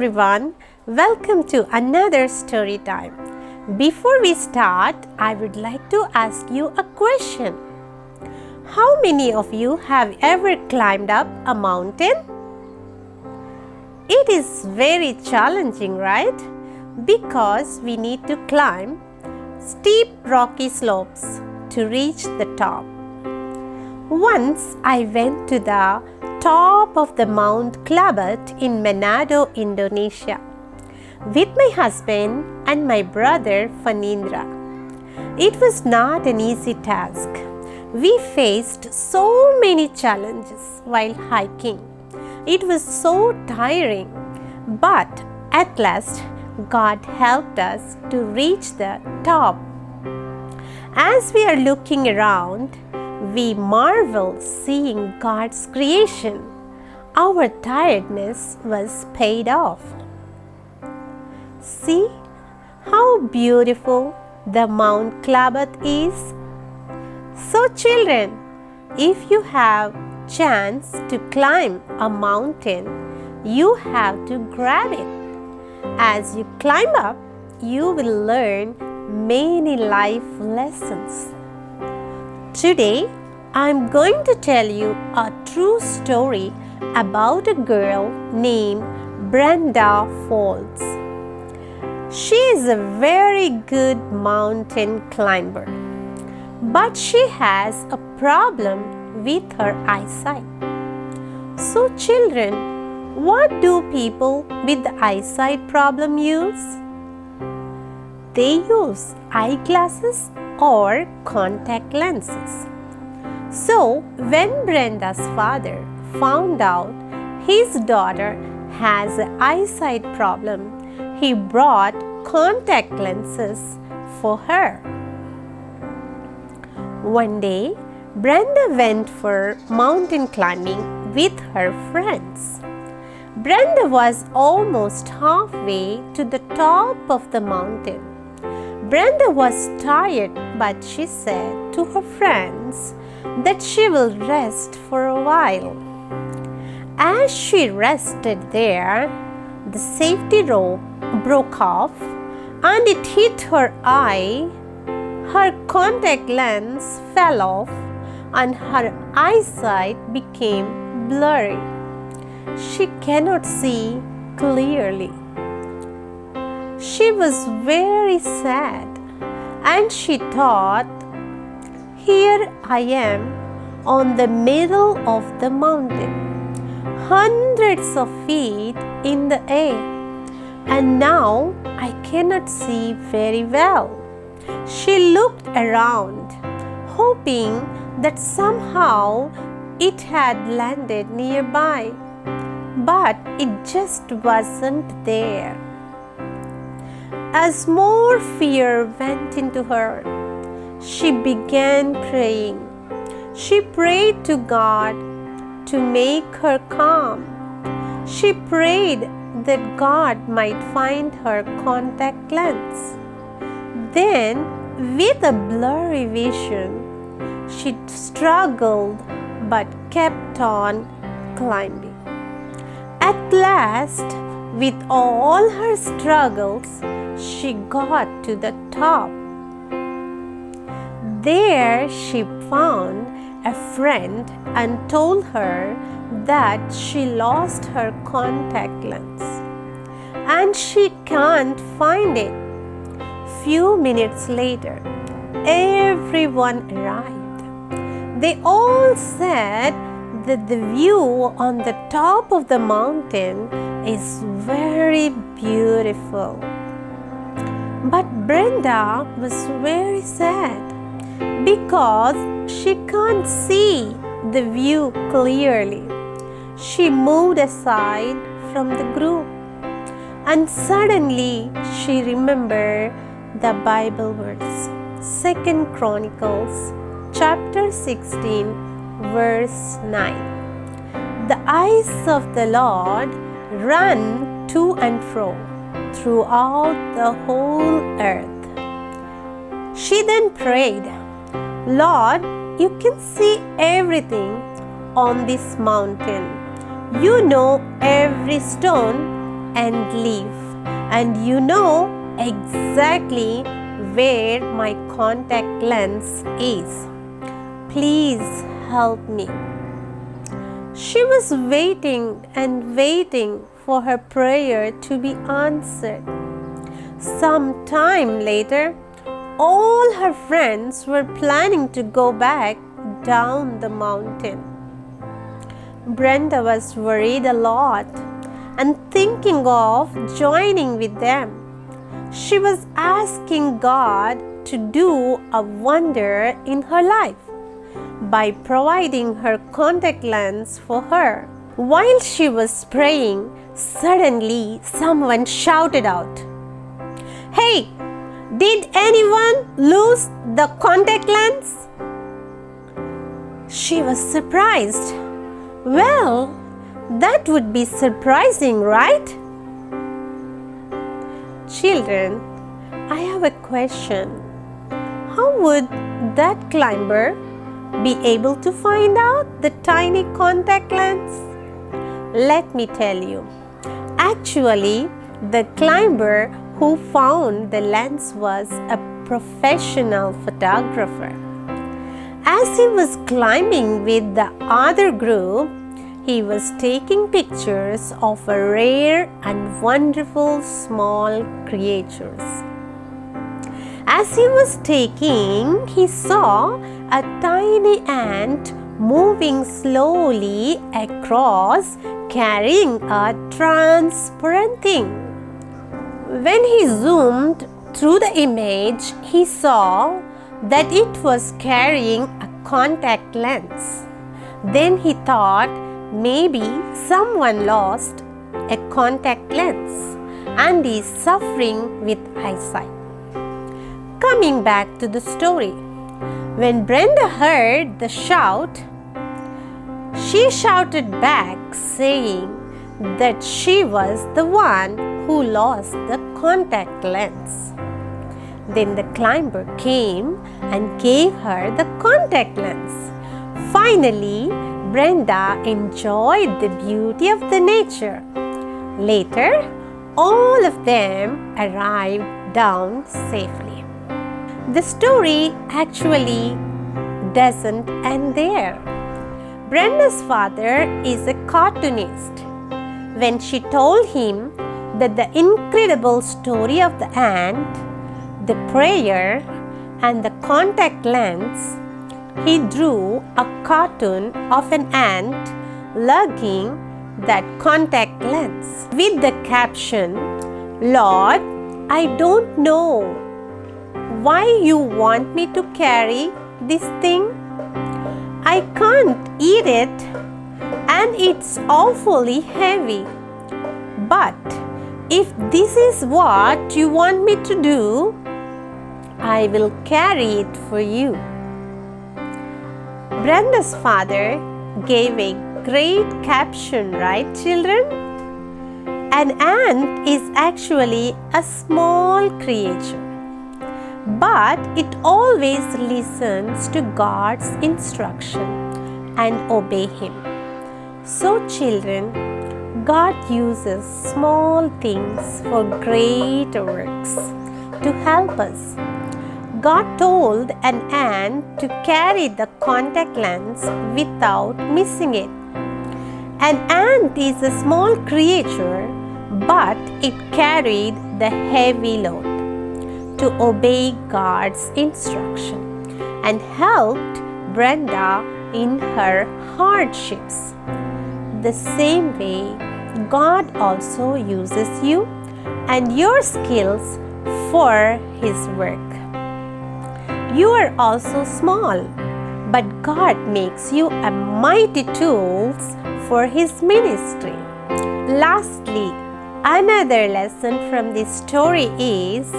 everyone, welcome to another story time. Before we start, I would like to ask you a question. How many of you have ever climbed up a mountain? It is very challenging, right? Because we need to climb steep rocky slopes to reach the top. Once I went to the top of the Mount Klabat in Manado, Indonesia, with my husband and my brother Fanindra. It was not an easy task. We faced so many challenges while hiking. It was so tiring, but at last God helped us to reach the top. As we are looking around, we marvel seeing God's creation. Our tiredness was paid off. See how beautiful the Mount Klabat is. So children, if you have chance to climb a mountain, you have to grab it. As you climb up, you will learn many life lessons. Today, I am going to tell you a true story about a girl named Brenda Folds. She is a very good mountain climber, but she has a problem with her eyesight. So children, what do people with the eyesight problem use? They use eyeglasses or contact lenses. So, when Brenda's father found out his daughter has an eyesight problem, he brought contact lenses for her. One day, Brenda went for mountain climbing with her friends. Brenda was almost halfway to the top of the mountain. Brenda was tired, but she said to her friends that she will rest for a while. As she rested there, the safety rope broke off and it hit her eye. Her contact lens fell off and her eyesight became blurry. She cannot see clearly. She was very sad and she thought, here I am on the middle of the mountain, hundreds of feet in the air, and now I cannot see very well. She looked around, hoping that somehow it had landed nearby, but it just wasn't there. As more fear went into her, she began praying. She prayed to God to make her calm. She prayed that God might find her contact lens. Then, with a blurry vision, she struggled but kept on climbing. At last, with all her struggles, she got to the top. There she found a friend and told her that she lost her contact lens and she can't find it. Few minutes later, everyone arrived. They all said that the view on the top of the mountain is very beautiful. But Brenda was very sad because she can't see the view clearly. She moved aside from the group and suddenly she remembered the Bible verse, 2 Chronicles chapter 16 verse 9. The eyes of the Lord run to and fro throughout the whole earth. She then prayed, Lord, you can see everything on this mountain. You know every stone and leave. And you know exactly where my contact lens is. Please help me. She was waiting and waiting for her prayer to be answered. Some time later, all her friends were planning to go back down the mountain. Brenda was worried a lot and thinking of joining with them. She was asking God to do a wonder in her life by providing her contact lens for her. While she was praying, suddenly someone shouted out, "Hey, did anyone lose the contact lens?" She was surprised. Well, that would be surprising, right? Children, I have a question. How would that climber be able to find out the tiny contact lens? Let me tell you. Actually, the climber who found the lens was a professional photographer. As he was climbing with the other group, he was taking pictures of a rare and wonderful small creatures. As he was taking, he saw a tiny ant moving slowly across, carrying a transparent thing. When he zoomed through the image, he saw that it was carrying a contact lens. Then he thought maybe someone lost a contact lens and is suffering with eyesight. Coming back to the story, when Brenda heard the shout, she shouted back saying that she was the one who lost the contact lens. Then the climber came and gave her the contact lens. Finally, Brenda enjoyed the beauty of the nature. Later, all of them arrived down safely. The story actually doesn't end there. Brenda's father is a cartoonist. When she told him that the incredible story of the ant, the prayer, and the contact lens, he drew a cartoon of an ant lugging that contact lens with the caption, "Lord, I don't know why you want me to carry this thing. I can't eat it and it's awfully heavy. But if this is what you want me to do, I will carry it for you." Brenda's father gave a great caption, right, children? An ant is actually a small creature, but it always listens to God's instruction and obey Him. So, children, God uses small things for great works to help us. God told an ant to carry the contact lens without missing it. An ant is a small creature, but it carried the heavy load to obey God's instruction and helped Brenda in her hardships. The same way, God also uses you and your skills for His work. You are also small, but God makes you a mighty tools for His ministry. Lastly, another lesson from this story is,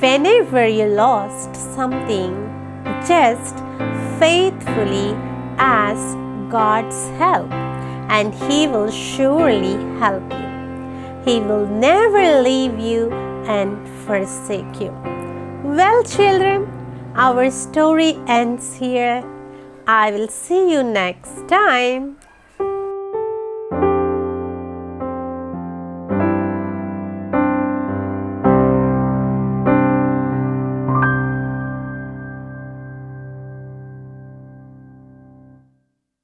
whenever you lost something, just faithfully ask God's help, and He will surely help you. He will never leave you and forsake you. Well, children, our story ends here. I will see you next time.